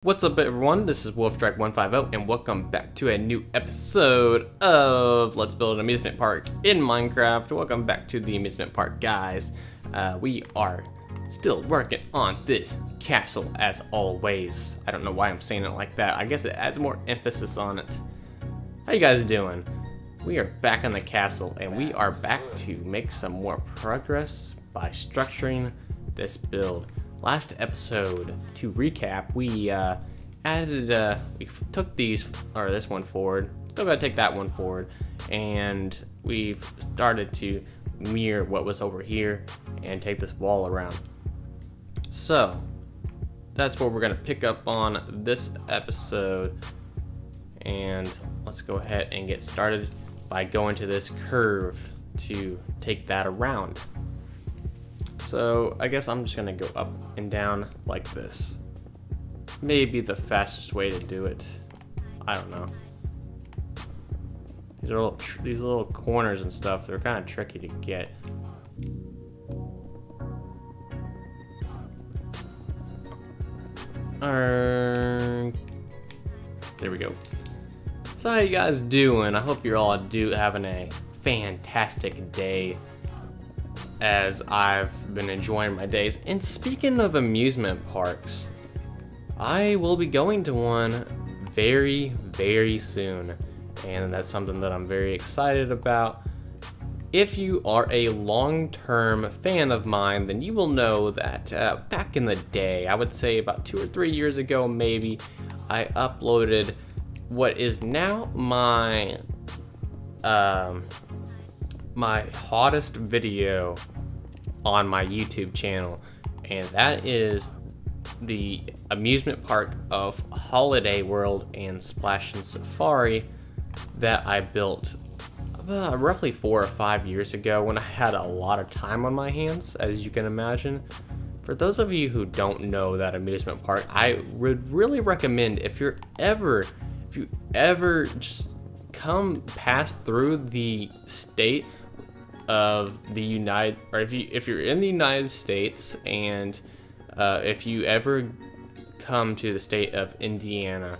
What's up everyone, this is Wolfstrike150 and welcome back to a new episode of Let's Build an Amusement Park in Minecraft. Welcome back to the amusement park, guys. We are still working on this castle as always. I don't know why I'm saying it like that. I guess it adds more emphasis on it. How you guys doing? We are back on the castle and we are back to make some more progress by structuring this build. Last episode, to recap, we we took this one forward, still gotta take that one forward, and we've started to mirror what was over here and take this wall around. So, that's what we're gonna pick up on this episode, and let's go ahead and get started by going to this curve to take that around. So I guess I'm just gonna go up and down like this. Maybe the fastest way to do it. I don't know. These little corners and stuff, they're kind of tricky to get. There we go. So how you guys doing? I hope you're all having a fantastic day, as I've been enjoying my days. And speaking of amusement parks, I will be going to one very, very soon, and that's something that I'm very excited about. If you are a long-term fan of mine, then you will know that back in the day, I would say about 2 or 3 years ago maybe, I uploaded what is now my hottest video on my YouTube channel, and that is the amusement park of Holiday World and Splash and Safari that I built roughly 4 or 5 years ago when I had a lot of time on my hands, as you can imagine. For those of you who don't know that amusement park, I would really recommend, if you ever just pass through the state of the if you're in the United States, and if you ever come to the state of Indiana,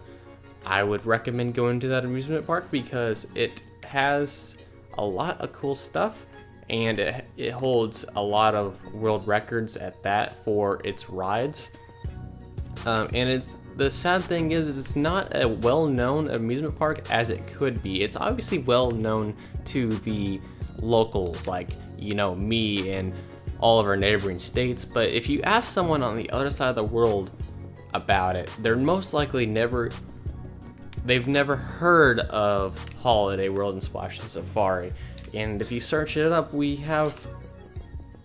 I would recommend going to that amusement park because it has a lot of cool stuff, and it holds a lot of world records at that for its rides. And the sad thing is it's not a well-known amusement park as it could be. It's obviously well known to the locals, like, you know, me and all of our neighboring states, but if you ask someone on the other side of the world about it, they're most likely they've never heard of Holiday World and Splash and Safari. And if you search it up, we have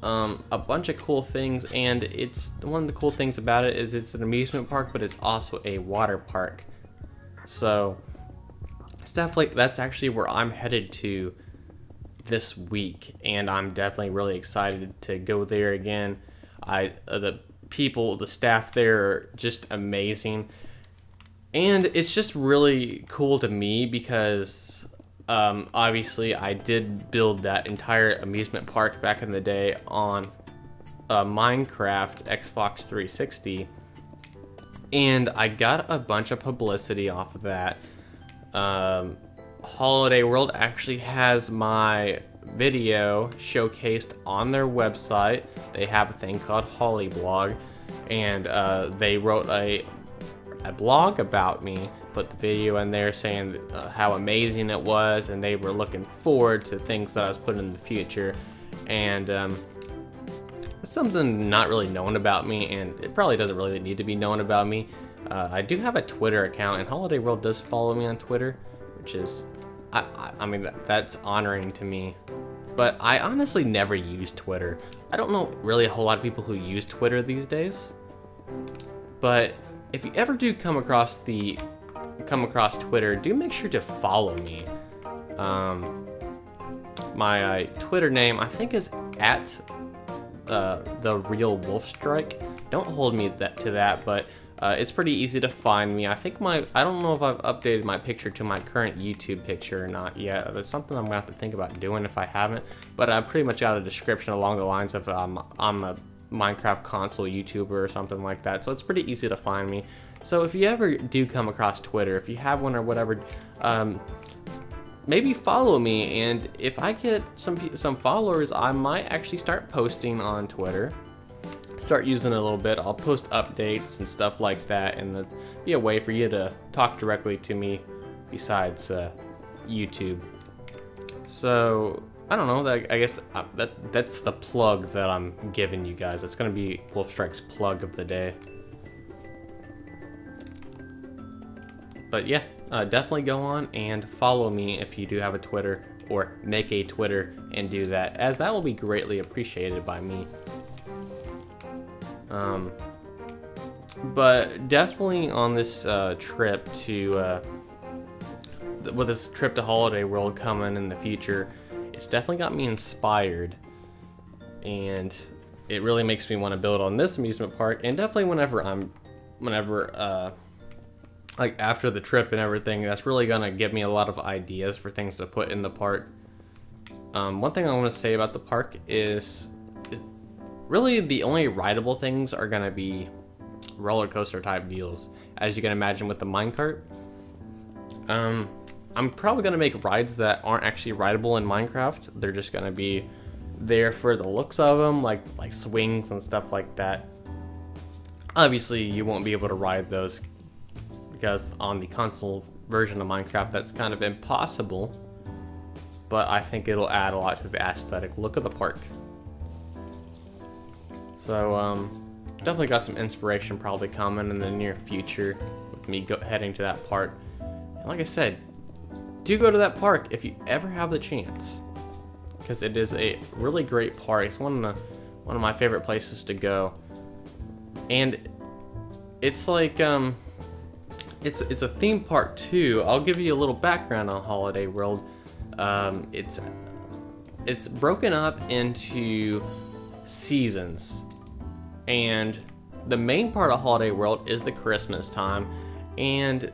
a bunch of cool things, and it's one of the cool things about it is it's an amusement park, but it's also a water park. So it's that's actually where I'm headed to this week, and I'm definitely really excited to go there again. The staff there are just amazing, and it's just really cool to me because obviously I did build that entire amusement park back in the day on Minecraft Xbox 360, and I got a bunch of publicity off of that. Holiday World actually has my video showcased on their website. They have a thing called Hollyblog, and they wrote a blog about me, put the video in there saying how amazing it was, and they were looking forward to things that I was putting in the future. And it's something not really known about me, and it probably doesn't really need to be known about me. I do have a Twitter account, and Holiday World does follow me on Twitter, which is, I mean, that's honoring to me. But I honestly never use Twitter. I don't know really a whole lot of people who use Twitter these days. But if you ever do come across Twitter, do make sure to follow me. My Twitter name, I think, is at the real Wolfstrike. Don't hold me to that, but it's pretty easy to find me. I don't know if I've updated my picture to my current YouTube picture or not yet. That's something I'm gonna have to think about doing if I haven't. But I pretty much got a description along the lines of I'm a Minecraft console YouTuber or something like that. So it's pretty easy to find me. So if you ever do come across Twitter, if you have one or whatever, maybe follow me, and if I get some followers, I might actually start posting on Twitter. Start using it a little bit. I'll post updates and stuff like that, and that'd be a way for you to talk directly to me besides YouTube. So I don't know. I guess that's the plug that I'm giving you guys. That's gonna be Wolfstrike's plug of the day. But yeah, definitely go on and follow me if you do have a Twitter, or make a Twitter and do that, as that will be greatly appreciated by me. But definitely on this trip to with this trip to Holiday World coming in the future, it's definitely got me inspired, and it really makes me want to build on this amusement park. And definitely whenever like after the trip and everything, that's really gonna give me a lot of ideas for things to put in the park. One thing I want to say about the park is really the only rideable things are gonna be roller coaster type deals, as you can imagine with the minecart. I'm probably gonna make rides that aren't actually rideable in Minecraft. They're just gonna be there for the looks of them, like swings and stuff like that. Obviously, you won't be able to ride those because on the console version of Minecraft, that's kind of impossible. But I think it'll add a lot to the aesthetic look of the park. So definitely got some inspiration probably coming in the near future with me heading to that park. And like I said, do go to that park if you ever have the chance, because it is a really great park. It's one of my favorite places to go, and it's like it's a theme park too. I'll give you a little background on Holiday World. It's broken up into seasons, and the main part of Holiday World is the Christmas time. And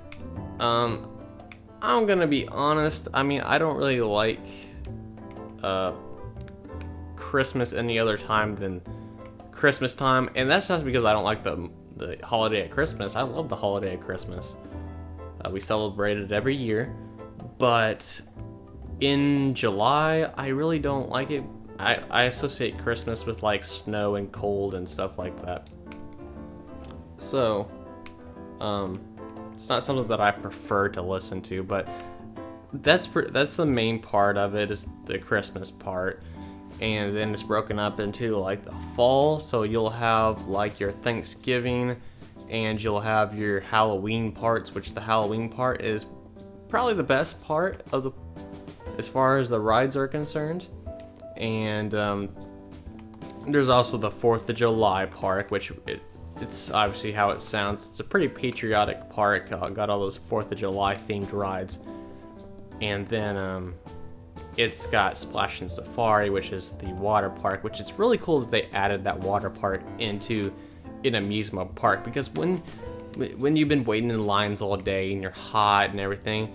I'm gonna be honest, I mean, I don't really like Christmas any other time than Christmas time, and that's not because I don't like the holiday at Christmas. I love the holiday at Christmas. We celebrate it every year, but in July, I really don't like it. I associate Christmas with like snow and cold and stuff like that. So, it's not something that I prefer to listen to, but that's the main part of it, is the Christmas part. And then it's broken up into like the fall, so you'll have like your Thanksgiving, and you'll have your Halloween parts, which the Halloween part is probably the best part of the, as far as the rides are concerned. And there's also the 4th of July park, which it's obviously how it sounds. It's a pretty patriotic park. Got all those 4th of July themed rides. And then it's got Splash and Safari, which is the water park, which it's really cool that they added that water part into an amusement park, because when you've been waiting in lines all day and you're hot and everything,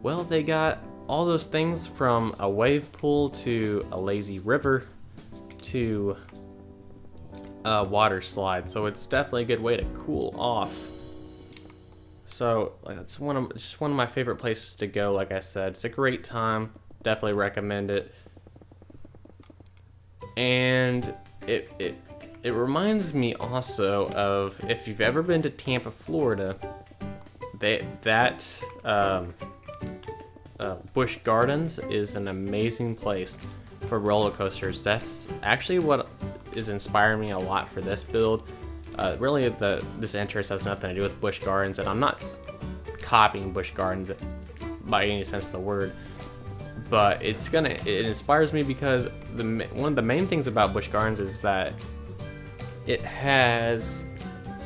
well, they got all those things, from a wave pool to a lazy river to a water slide. So it's definitely a good way to cool off. So it's just one of my favorite places to go. Like I said, it's a great time. Definitely recommend it. And it reminds me also of, if you've ever been to Tampa, Florida, Busch Gardens is an amazing place for roller coasters. That's actually what is inspiring me a lot for this build. Really, this interest has nothing to do with Busch Gardens, and I'm not copying Busch Gardens by any sense of the word. But it inspires me because one of the main things about Busch Gardens is that it has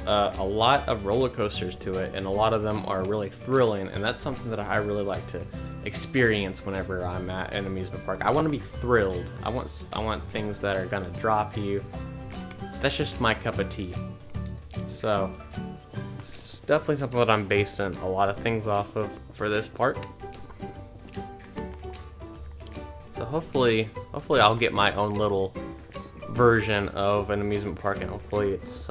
a lot of roller coasters to it, and a lot of them are really thrilling, and that's something that I really like to experience whenever I'm at an amusement park. I want to be thrilled. I want things that are gonna drop you. That's just my cup of tea. So it's definitely something that I'm basing a lot of things off of for this park. So hopefully I'll get my own little version of an amusement park, and hopefully it's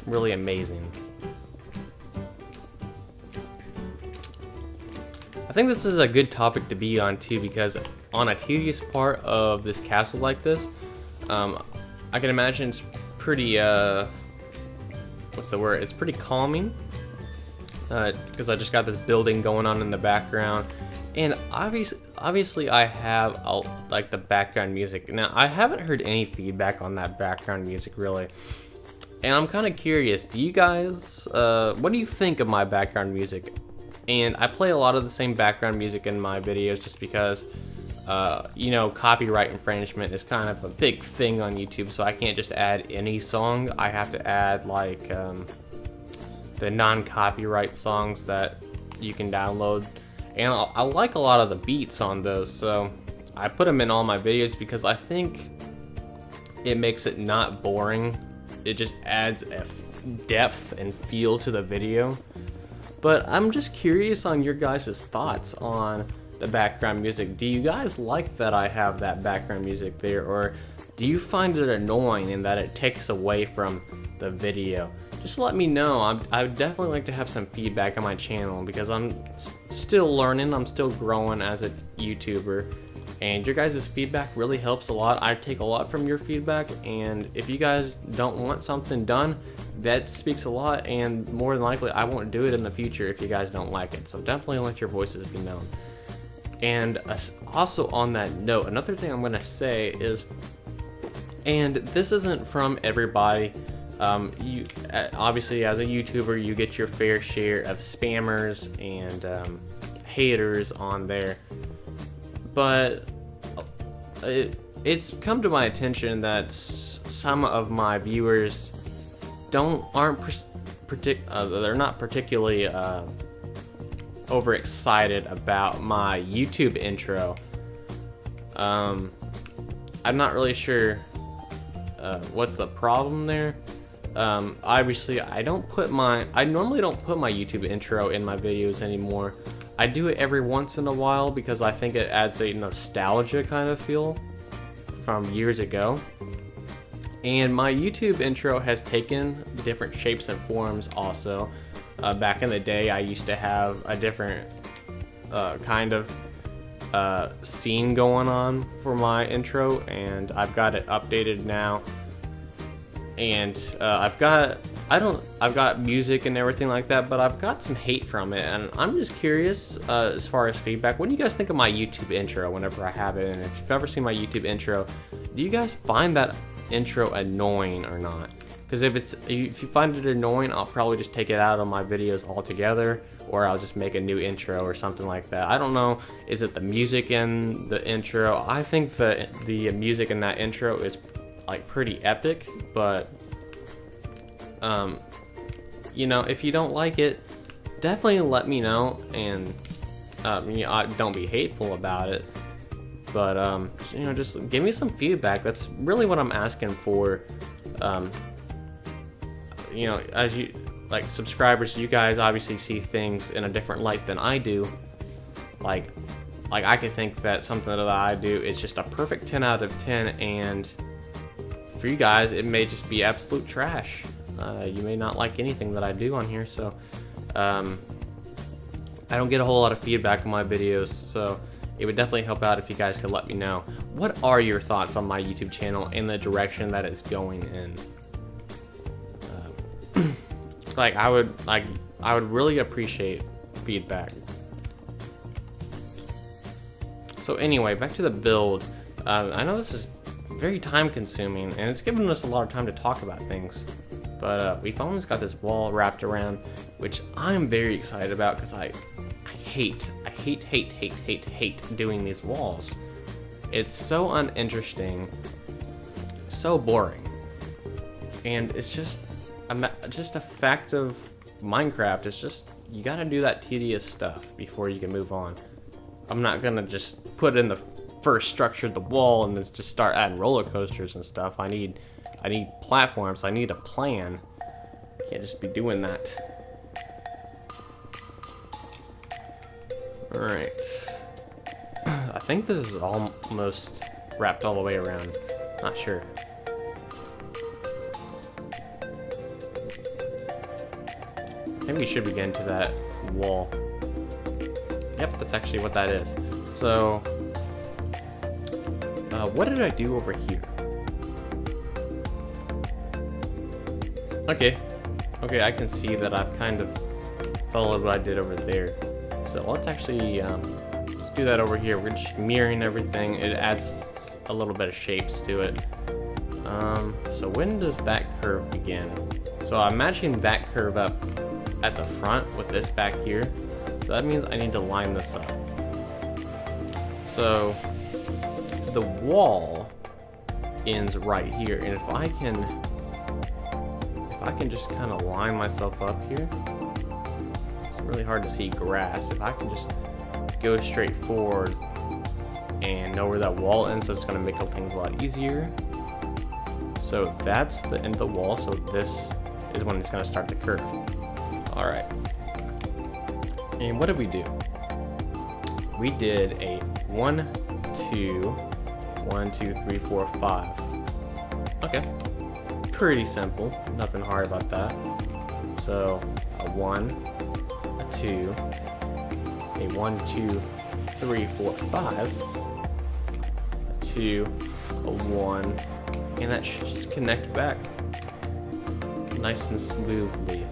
really amazing. I think this is a good topic to be on too, because on a tedious part of this castle like this, I can imagine it's pretty, what's the word? It's pretty calming, because I just got this building going on in the background, and obviously I have like the background music. Now I haven't heard any feedback on that background music really, and I'm kind of curious. Do you guys, what do you think of my background music? And I play a lot of the same background music in my videos just because, you know, copyright infringement is kind of a big thing on YouTube, so I can't just add any song. I have to add like the non-copyright songs that you can download, and I like a lot of the beats on those, so I put them in all my videos because I think it makes it not boring. It just adds a depth and feel to the video. But I'm just curious on your guys' thoughts on the background music. Do you guys like that I have that background music there, or do you find it annoying in that it takes away from the video? Just let me know. I would definitely like to have some feedback on my channel because I'm still learning, I'm still growing as a YouTuber, and your guys' feedback really helps a lot. I take a lot from your feedback, and if you guys don't want something done, that speaks a lot, and more than likely I won't do it in the future if you guys don't like it. So definitely let your voices be known. And also on that note, another thing I'm gonna say is, and this isn't from everybody, you obviously as a YouTuber you get your fair share of spammers and haters on there, but it's come to my attention that some of my viewers they're not particularly overexcited about my YouTube intro. I'm not really sure what's the problem there. Obviously I normally don't put my YouTube intro in my videos anymore. I do it every once in a while because I think it adds a nostalgia kind of feel from years ago. And my YouTube intro has taken different shapes and forms also. Back in the day, I used to have a different kind of scene going on for my intro, and I've got it updated now. And I've got music and everything like that, but I've got some hate from it, and I'm just curious as far as feedback. What do you guys think of my YouTube intro whenever I have it? And if you've ever seen my YouTube intro, do you guys find that intro annoying or not? Because if you find it annoying, I'll probably just take it out of my videos altogether, or I'll just make a new intro or something like that. I don't know. Is it the music in the intro? I think the music in that intro is like pretty epic, but you know, if you don't like it, definitely let me know, and you know, don't be hateful about it. But you know, just give me some feedback. That's really what I'm asking for. You know, as you like subscribers, you guys obviously see things in a different light than I do. Like I could think that something that I do is just a perfect 10 out of 10, and for you guys it may just be absolute trash. You may not like anything that I do on here, so I don't get a whole lot of feedback on my videos, so it would definitely help out if you guys could let me know. What are your thoughts on my YouTube channel and the direction that it's going in? I would really appreciate feedback. So anyway, back to the build. I know this is very time consuming, and it's given us a lot of time to talk about things, but we've almost got this wall wrapped around, which I'm very excited about because I hate doing these walls. It's so uninteresting, so boring, and it's just a fact of Minecraft. It's just, you gotta do that tedious stuff before you can move on. I'm not gonna just put in the first structure of the wall and then just start adding roller coasters and stuff. I need platforms. I need a plan. Can't just be doing that. All right. I think this is almost wrapped all the way around. Not sure. I think we should be getting to that wall. Yep, that's actually what that is. So, what did I do over here? Okay, I can see that I've kind of followed what I did over there. So let's actually, let's do that over here. We're just mirroring everything. It adds a little bit of shapes to it. So when does that curve begin? So I'm matching that curve up at the front with this back here. So that means I need to line this up. So the wall ends right here, and if I can just kind of line myself up here, it's really hard to see grass. If I can just go straight forward and know where that wall ends, that's going to make things a lot easier. So that's the end of the wall, so this is when it's going to start to curve. Alright. And what did we do? We did a 1, 2, 3, 4, 5. Okay. Pretty simple. Nothing hard about that. So a 1, a 2, a 1, 2, 3, 4, 5, a 2, a 1, and that should just connect back nice and smoothly.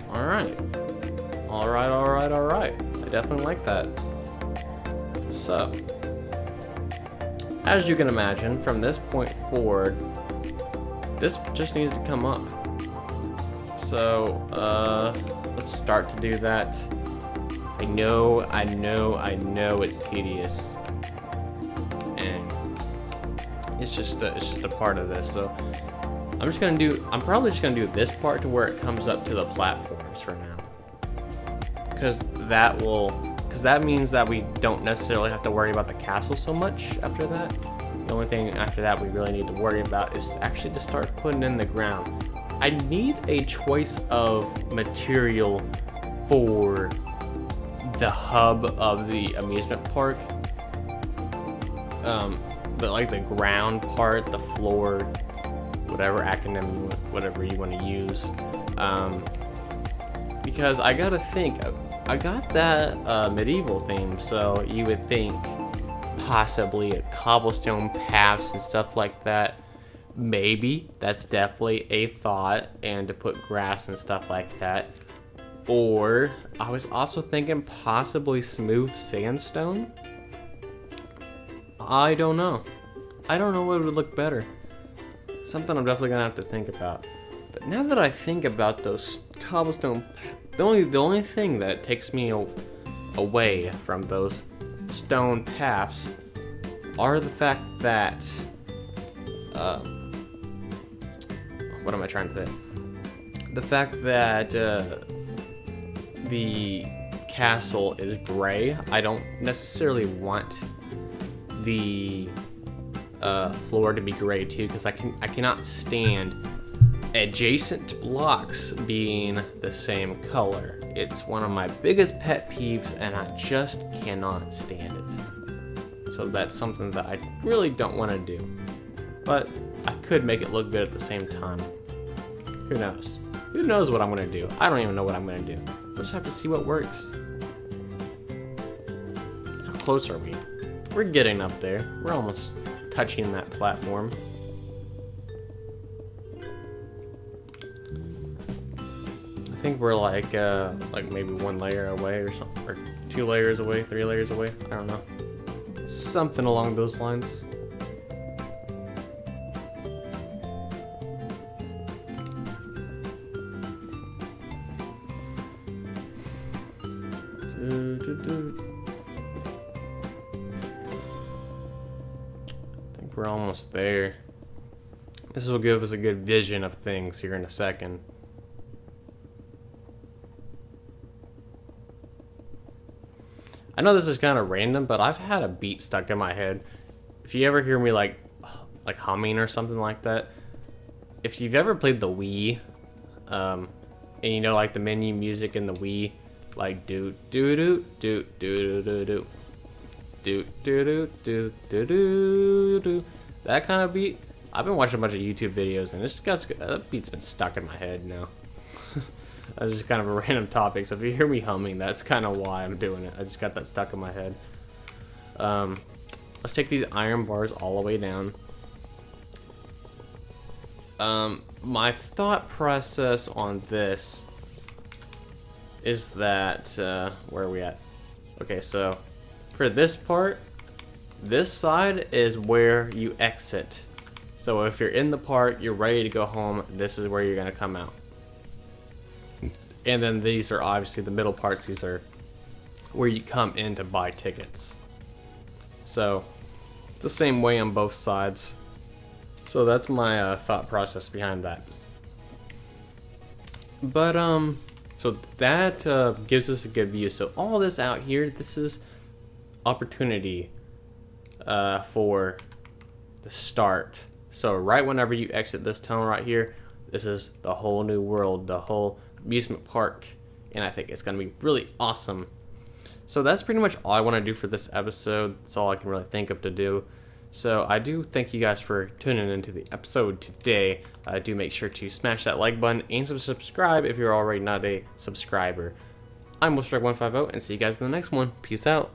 Alright. I definitely like that. So, as you can imagine, from this point forward, this just needs to come up. So, let's start to do that. I know it's tedious, and it's just a part of this. So, I'm probably just gonna do this part to where it comes up to the platforms for now, because that means that we don't necessarily have to worry about the castle so much after that. The only thing after that we really need to worry about is actually to start putting in the ground. I need a choice of material for the hub of the amusement park. But like the ground part, the floor, whatever acronym, whatever you want to use. Because I gotta think, I got that medieval theme, so you would think possibly a cobblestone paths and stuff like that. Maybe that's definitely a thought, and to put grass and stuff like that. Or I was also thinking possibly smooth sandstone. I don't know what would look better. Something I'm definitely gonna have to think about. But now that I think about those cobblestone, the only thing that takes me away from those stone paths are the fact that what am I trying to say? The fact that the castle is gray. I don't necessarily want the floor to be gray too, because I cannot stand adjacent blocks being the same color. It's one of my biggest pet peeves, and I just cannot stand it. So that's something that I really don't want to do. But I could make it look good at the same time. Who knows? Who knows what I'm going to do? I don't even know what I'm going to do. We'll just have to see what works. How close are we? We're getting up there. We're almost touching that platform. I think we're like maybe 1 layer away or something, or 2 layers away, 3 layers away. I don't know. Something along those lines. I think we're almost there. This will give us a good vision of things here in a second. I know this is kind of random, but I've had a beat stuck in my head. If you ever hear me like humming or something like that, if you've ever played the Wii, and you know like the menu music in the Wii, like do do do do do do do do do do do do do, that kind of beat. I've been watching a bunch of YouTube videos, and that beat's been stuck in my head now. That's just kind of a random topic, so if you hear me humming, that's kind of why I'm doing it. I just got that stuck in my head. Let's take these iron bars all the way down. My thought process on this is that, where are we at? Okay, so for this part, this side is where you exit. So if you're in the park, you're ready to go home, this is where you're going to come out. And then these are obviously the middle parts. These are where you come in to buy tickets. So it's the same way on both sides. So that's my thought process behind that. But so that gives us a good view. So all this out here, this is opportunity for the start. So right whenever you exit this tunnel right here, this is the whole new world, the whole amusement park, and I think it's going to be really awesome. So that's pretty much all I want to do for this episode. That's all I can really think of to do. So I do thank you guys for tuning into the episode today. Do make sure to smash that like button and subscribe if you're already not a subscriber. I'm Wolfstrike150 and see you guys in the next one. Peace out.